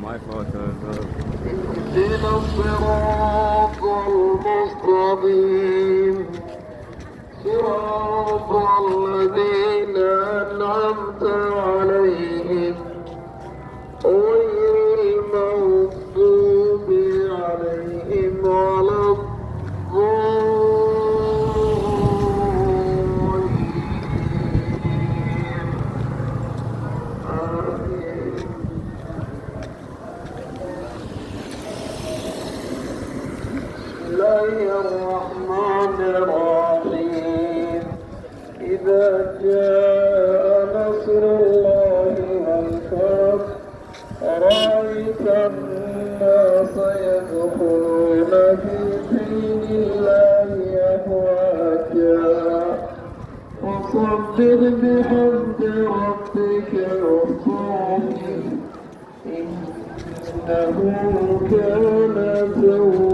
اهدنا الصراط المستقيم صراط الذين أنعمت عليهم غير المغضوب عليهم ولا الرحمن الرحيم إذا جاء نصر الله والفتح رأيت الناس يدخلون في دين الله أفواجا فصبر بحمد ربك وصبر إنه كان توابا